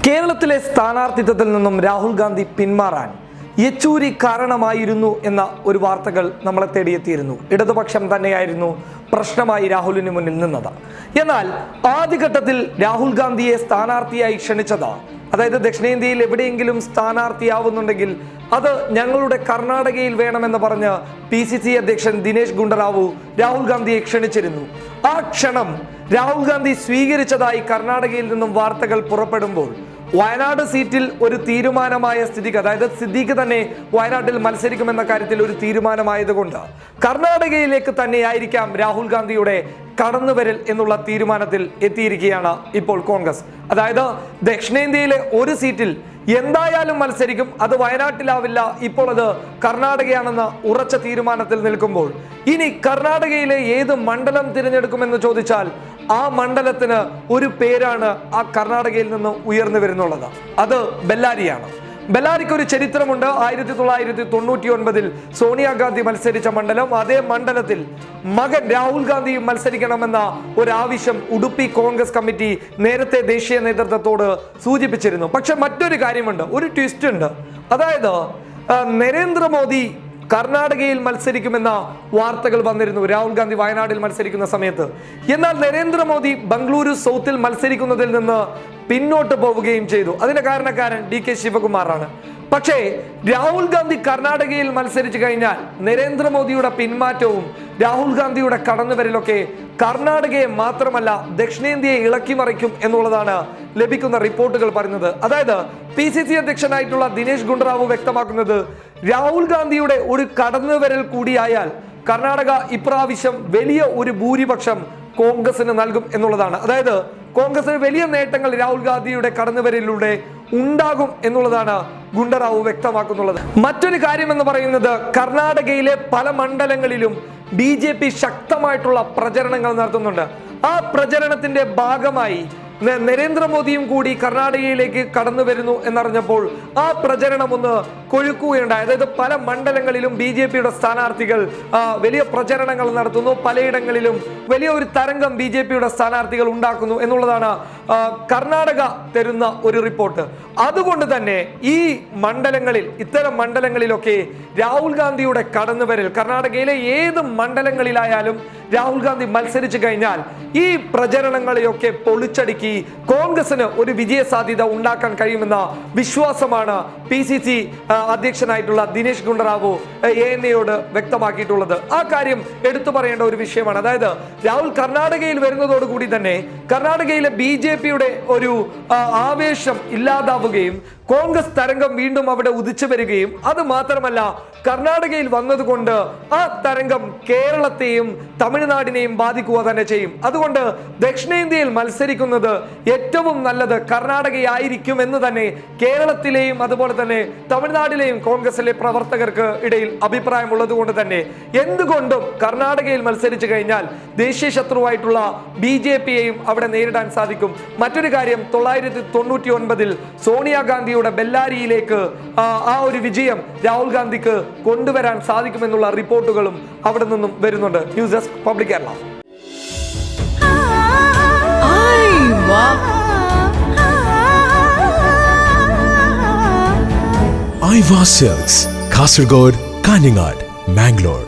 കേരളത്തിലെ സ്ഥാനാർത്ഥിത്വത്തിൽ നിന്നും രാഹുൽ ഗാന്ധി പിന്മാറാൻ യെച്ചൂരി കാരണമായിരുന്നു എന്ന ഒരു വാർത്തകൾ നമ്മളെ തേടിയെത്തിയിരുന്നു. ഇടതുപക്ഷം തന്നെയായിരുന്നു പ്രശ്നമായി രാഹുലിന് മുന്നിൽ നിന്നത്. എന്നാൽ ആദ്യഘട്ടത്തിൽ രാഹുൽ ഗാന്ധിയെ സ്ഥാനാർത്ഥിയായി ക്ഷണിച്ചത്, അതായത് ദക്ഷിണേന്ത്യയിൽ എവിടെയെങ്കിലും സ്ഥാനാർത്ഥിയാവുന്നുണ്ടെങ്കിൽ അത് ഞങ്ങളുടെ കർണാടകയിൽ വേണമെന്ന് പറഞ്ഞ് PCC അധ്യക്ഷൻ ദിനേശ് ഗുണ്ടറാവു രാഹുൽ ഗാന്ധിയെ ക്ഷണിച്ചിരുന്നു. ആ ക്ഷണം രാഹുൽ ഗാന്ധി സ്വീകരിച്ചതായി കർണാടകയിൽ നിന്നും വാർത്തകൾ പുറപ്പെടുമ്പോൾ വയനാട് സീറ്റിൽ ഒരു തീരുമാനമായ സ്ഥിതിക്ക്, അതായത് സിദ്ദീഖ് തന്നെ വയനാട്ടിൽ മത്സരിക്കുമെന്ന കാര്യത്തിൽ ഒരു തീരുമാനമായതുകൊണ്ട് കർണാടകയിലേക്ക് തന്നെയായിരിക്കാം രാഹുൽ ഗാന്ധിയുടെ കടന്നുവരൽ എന്നുള്ള തീരുമാനത്തിൽ എത്തിയിരിക്കുകയാണ് ഇപ്പോൾ കോൺഗ്രസ്. അതായത് ദക്ഷിണേന്ത്യയിലെ ഒരു സീറ്റിൽ എന്തായാലും മത്സരിക്കും, അത് വയനാട്ടിലാവില്ല, ഇപ്പോൾ അത് കർണാടകയാണെന്ന ഉറച്ച തീരുമാനത്തിൽ നിൽക്കുമ്പോൾ ഇനി കർണാടകയിലെ ഏത് മണ്ഡലം തിരഞ്ഞെടുക്കുമെന്ന് ചോദിച്ചാൽ ആ മണ്ഡലത്തിന് ഒരു പേരാണ് ആ കർണാടകയിൽ നിന്ന് ഉയർന്നു വരുന്നുള്ളത്. അത് ബെല്ലാരിയാണ്. ബെല്ലാരിക്ക് ഒരു ചരിത്രമുണ്ട്. 1999 സോണിയാഗാന്ധി മത്സരിച്ച മണ്ഡലം. അതേ മണ്ഡലത്തിൽ മകൻ രാഹുൽ ഗാന്ധിയും മത്സരിക്കണമെന്ന ഒരു ആവശ്യം ഉടുപ്പി കോൺഗ്രസ് കമ്മിറ്റി നേരത്തെ ദേശീയ നേതൃത്വത്തോട് സൂചിപ്പിച്ചിരുന്നു. പക്ഷെ മറ്റൊരു കാര്യമുണ്ട്, ഒരു ട്വിസ്റ്റ് ഉണ്ട്. അതായത് നരേന്ദ്രമോദി കർണാടകയിൽ മത്സരിക്കുമെന്ന വാർത്തകൾ വന്നിരുന്നു രാഹുൽ ഗാന്ധി വയനാട്ടിൽ മത്സരിക്കുന്ന സമയത്ത്. എന്നാൽ നരേന്ദ്രമോദി ബംഗളൂരു സൗത്തിൽ മത്സരിക്കുന്നതിൽ നിന്ന് പിന്നോട്ട് പോവുകയും ചെയ്തു. അതിന്റെ കാരണക്കാരൻ DK ശിവകുമാറാണ്. പക്ഷേ രാഹുൽ ഗാന്ധി കർണാടകയിൽ മത്സരിച്ചു കഴിഞ്ഞാൽ നരേന്ദ്രമോദിയുടെ പിന്മാറ്റവും രാഹുൽ ഗാന്ധിയുടെ കടന്നുവരലൊക്കെ കർണാടകയെ മാത്രമല്ല ദക്ഷിണേന്ത്യയെ ഇളക്കിമറിക്കും എന്നുള്ളതാണ് ലഭിക്കുന്ന റിപ്പോർട്ടുകൾ പറയുന്നത്. അതായത് PCC അധ്യക്ഷനായിട്ടുള്ള ദിനേശ് ഗുണ്ടറാവു വ്യക്തമാക്കുന്നത്, രാഹുൽ ഗാന്ധിയുടെ ഒരു കടന്നുവരൽ കൂടിയായാൽ കർണാടക ഇപ്രാവശ്യം വലിയ ഒരു ഭൂരിപക്ഷം കോൺഗ്രസിന് നൽകും എന്നുള്ളതാണ്. അതായത് കോൺഗ്രസിന് വലിയ നേട്ടങ്ങൾ രാഹുൽ ഗാന്ധിയുടെ കടന്നുവരലിലൂടെ ഉണ്ടാകും എന്നുള്ളതാണ് ഗുണ്ടറാവു വ്യക്തമാക്കുന്നുള്ളത്. മറ്റൊരു കാര്യം എന്ന് പറയുന്നത്, കർണാടകയിലെ പല മണ്ഡലങ്ങളിലും BJP ശക്തമായിട്ടുള്ള പ്രചരണങ്ങൾ നടത്തുന്നുണ്ട്. ആ പ്രചരണത്തിന്റെ ഭാഗമായി നരേന്ദ്രമോദിയും കൂടി കർണാടകയിലേക്ക് കടന്നു വരുന്നു എന്നറിഞ്ഞപ്പോൾ ആ പ്രചരണം ഒന്ന് കൊഴുക്കുകയുണ്ടായി. അതായത് പല മണ്ഡലങ്ങളിലും BJPയുടെ സ്ഥാനാർത്ഥികൾ വലിയ പ്രചരണങ്ങൾ നടത്തുന്നു, പലയിടങ്ങളിലും വലിയ ഒരു തരംഗം BJPയുടെ സ്ഥാനാർത്ഥികൾ ഉണ്ടാക്കുന്നു എന്നുള്ളതാണ് കർണാടക തരുന്ന ഒരു റിപ്പോർട്ട്. അതുകൊണ്ട് തന്നെ ഈ മണ്ഡലങ്ങളിൽ, ഇത്തരം മണ്ഡലങ്ങളിലൊക്കെ രാഹുൽ ഗാന്ധിയുടെ കടന്നുവരൽ, കർണാടകയിലെ ഏത് മണ്ഡലങ്ങളിലായാലും രാഹുൽ ഗാന്ധി മത്സരിച്ചു കഴിഞ്ഞാൽ ഈ പ്രചരണങ്ങളെയൊക്കെ പൊളിച്ചടുക്കി കോൺഗ്രസിന് ഒരു വിജയ സാധ്യത ഉണ്ടാക്കാൻ കഴിയുമെന്ന വിശ്വാസമാണ് PCC അധ്യക്ഷനായിട്ടുള്ള ദിനേശ് ഗുണ്ടറാവു ANAയോട് വ്യക്തമാക്കിയിട്ടുള്ളത്. ആ കാര്യം എടുത്തു പറയേണ്ട ഒരു വിഷയമാണ്. അതായത് രാഹുൽ കർണാടകയിൽ വരുന്നതോടുകൂടി തന്നെ കർണാടകയിലെ BJPയുടെ ഒരു ആവേശം ഇല്ലാതാവുകയും കോൺഗ്രസ് തരംഗം വീണ്ടും അവിടെ ഉദിച്ചു വരികയും, അത് മാത്രമല്ല കർണാടകയിൽ വന്നതുകൊണ്ട് ആ തരംഗം കേരളത്തെയും തമിഴ്നാടിനെയും ബാധിക്കുക തന്നെ ചെയ്യും. അതുകൊണ്ട് ദക്ഷിണേന്ത്യയിൽ മത്സരിക്കുന്നത് ഏറ്റവും നല്ലത് കർണാടകയായിരിക്കും എന്ന് തന്നെ കേരളത്തിലെയും അതുപോലെ തന്നെ തമിഴ്നാട്ടിലെയും കോൺഗ്രസിലെ പ്രവർത്തകർക്ക് ഇടയിൽ അഭിപ്രായമുള്ളത് കൊണ്ട് തന്നെ എന്തുകൊണ്ടും കർണാടകയിൽ മത്സരിച്ചു കഴിഞ്ഞാൽ ദേശീയ ശത്രുവായിട്ടുള്ള BJPയെയും അവിടെ നേരിടാൻ സാധിക്കും. മറ്റൊരു കാര്യം, 1999 സോണിയാഗാന്ധി ബെല്ലാരിയിലേക്ക് ആ ഒരു വിജയം രാഹുൽ ഗാന്ധിക്ക് കൊണ്ടുവരാൻ സാധിക്കുമെന്നുള്ള റിപ്പോർട്ടുകളും അവിടെ നിന്നും വരുന്നുണ്ട്. News desk public Kerala. Aiwa silks, Kasaragod, Kanhangad, Mangalore.